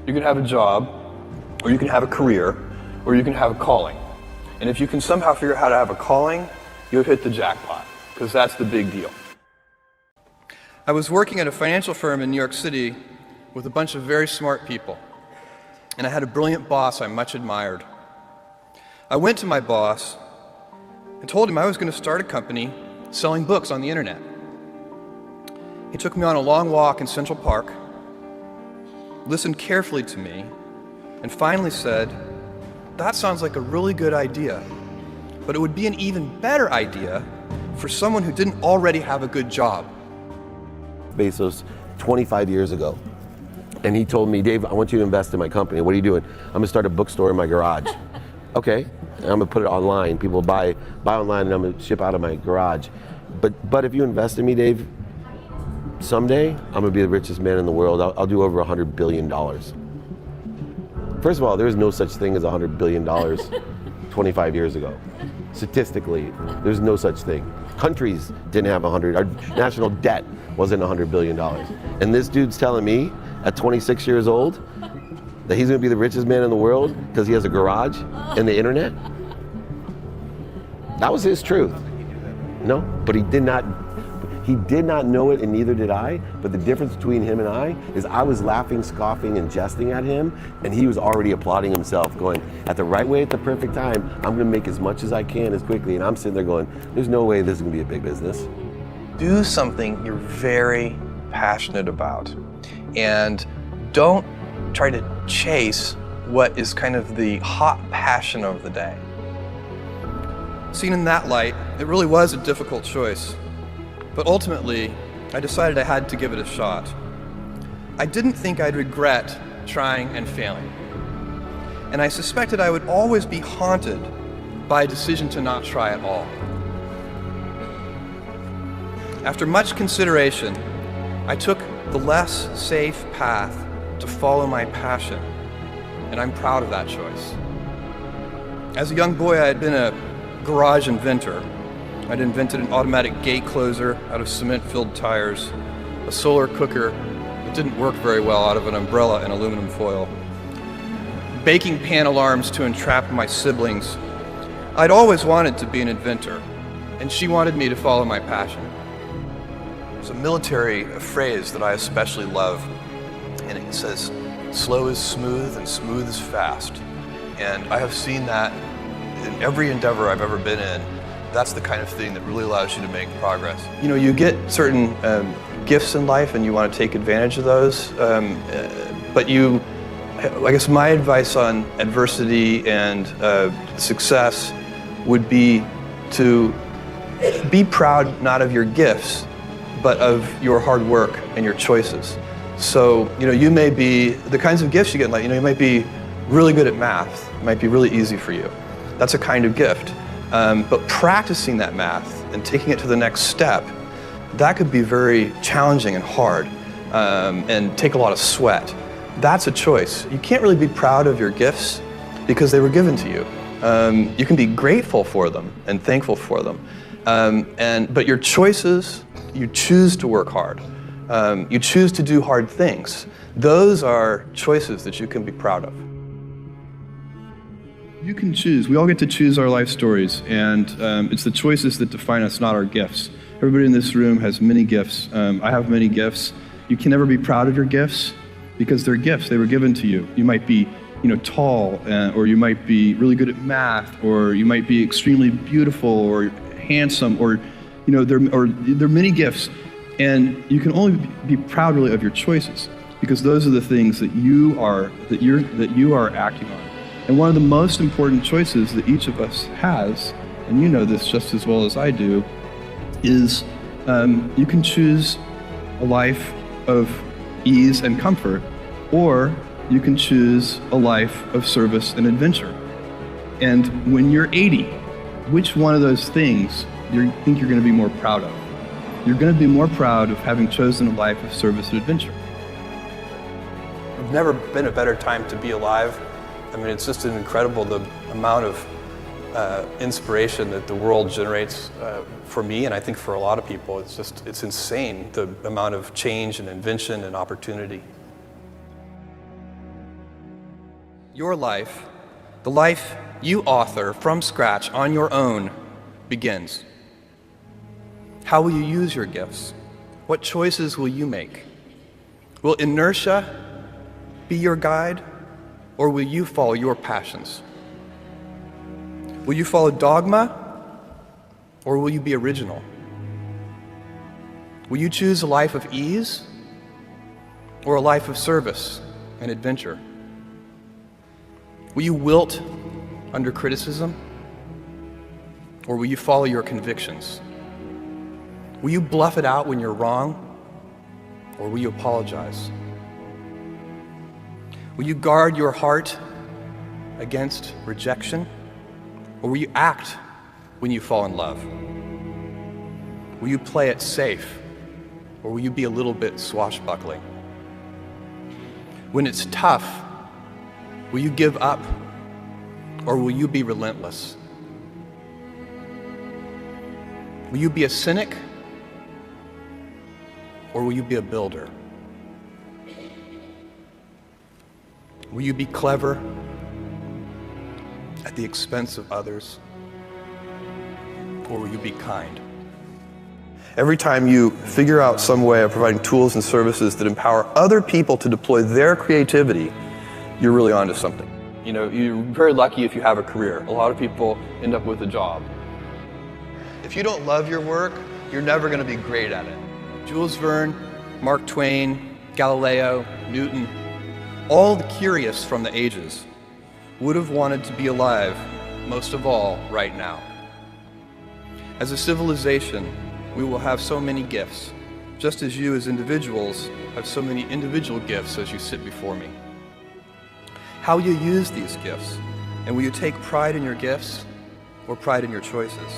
You can have a job, or you can have a career, or you can have a calling. And if you can somehow figure out how to have a calling, you've hit the jackpot, because that's the big deal. I was working at a financial firm in New York City with a bunch of very smart people, and I had a brilliant boss I much admired. I went to my boss and told him I was going to start a company selling books on the internet. He took me on a long walk in Central Park, listened carefully to me, and finally said, "That sounds like a really good idea, but it would be an even better idea for someone who didn't already have a good job." Bezos 25 years ago. And he told me, "Dave, I want you to invest in my company. What are you doing?" "I'm gonna start a bookstore in my garage." "Okay, and I'm gonna put it online. People buy online and I'm gonna ship out of my garage. But if you invest in me, Dave, someday I'm gonna be the richest man in the world. I'll do over $100 billion. First of all, there's no such thing as $100 billion 25 years ago. Statistically, there's no such thing. Countries didn't have 100, our national debt wasn't $100 billion. And this dude's telling me at 26 years old that he's gonna be the richest man in the world because he has a garage and the internet? That was his truth. No, but he did not know it, and neither did I. But the difference between him and I is I was laughing, scoffing, and jesting at him, and he was already applauding himself, going, at the right way, at the perfect time, I'm gonna make as much as I can as quickly. And I'm sitting there going, there's no way this is gonna be a big business. Do something you're very passionate about, and don't try to chase what is kind of the hot passion of the day. Seen in that light, it really was a difficult choice. But ultimately, I decided I had to give it a shot. I didn't think I'd regret trying and failing. And I suspected I would always be haunted by a decision to not try at all. After much consideration, I took the less safe path to follow my passion, and I'm proud of that choice. As a young boy, I had been a garage inventor. I'd invented an automatic gate closer out of cement-filled tires, a solar cooker that didn't work very well out of an umbrella and aluminum foil, baking pan alarms to entrap my siblings. I'd always wanted to be an inventor, and she wanted me to follow my passion. There's a military phrase that I especially love, and it says, "Slow is smooth and smooth is fast." And I have seen that in every endeavor I've ever been in. That's the kind of thing that really allows you to make progress. You know, you get certain gifts in life and you want to take advantage of those, but I guess my advice on adversity and success would be to be proud not of your gifts, but of your hard work and your choices. So, you know, you may be, the kinds of gifts you get in life, you know, you might be really good at math. It might be really easy for you. That's a kind of gift. But practicing that math and taking it to the next step, that could be very challenging and hard, and take a lot of sweat. That's a choice. You can't really be proud of your gifts because they were given to you. You can be grateful for them and thankful for them. But your choices, you choose to work hard. You choose to do hard things. Those are choices that you can be proud of. You can choose. We all get to choose our life stories, and it's the choices that define us, not our gifts. Everybody in this room has many gifts. I have many gifts. You can never be proud of your gifts because they're gifts. They were given to you. You might be, you know, tall, or you might be really good at math, or you might be extremely beautiful or handsome, or you know, there are many gifts, and you can only be proud really of your choices because those are the things that you are acting on. And one of the most important choices that each of us has, and you know this just as well as I do, is you can choose a life of ease and comfort, or you can choose a life of service and adventure. And when you're 80, which one of those things do you think you're going to be more proud of? You're going to be more proud of having chosen a life of service and adventure. There's never been a better time to be alive. I mean, it's just incredible the amount of inspiration that the world generates for me, and I think for a lot of people. It's insane, the amount of change and invention and opportunity. your life, the life you author from scratch on your own, begins. How will you use your gifts? What choices will you make? Will inertia be your guide, or will you follow your passions? Will you follow dogma, or will you be original? Will you choose a life of ease, or a life of service and adventure? Will you wilt under criticism, or will you follow your convictions? Will you bluff it out when you're wrong, or will you apologize? Will you guard your heart against rejection, or will you act when you fall in love? Will you play it safe, or will you be a little bit swashbuckling? When it's tough, will you give up, or will you be relentless? Will you be a cynic, or will you be a builder? Will you be clever at the expense of others, or will you be kind? Every time you figure out some way of providing tools and services that empower other people to deploy their creativity, you're really onto something. You know, you're very lucky if you have a career. A lot of people end up with a job. If you don't love your work, you're never going to be great at it. Jules Verne, Mark Twain, Galileo, Newton, all the curious from the ages would have wanted to be alive, most of all, right now. As a civilization, we will have so many gifts, just as you as individuals have so many individual gifts as you sit before me. How will you use these gifts? And will you take pride in your gifts or pride in your choices?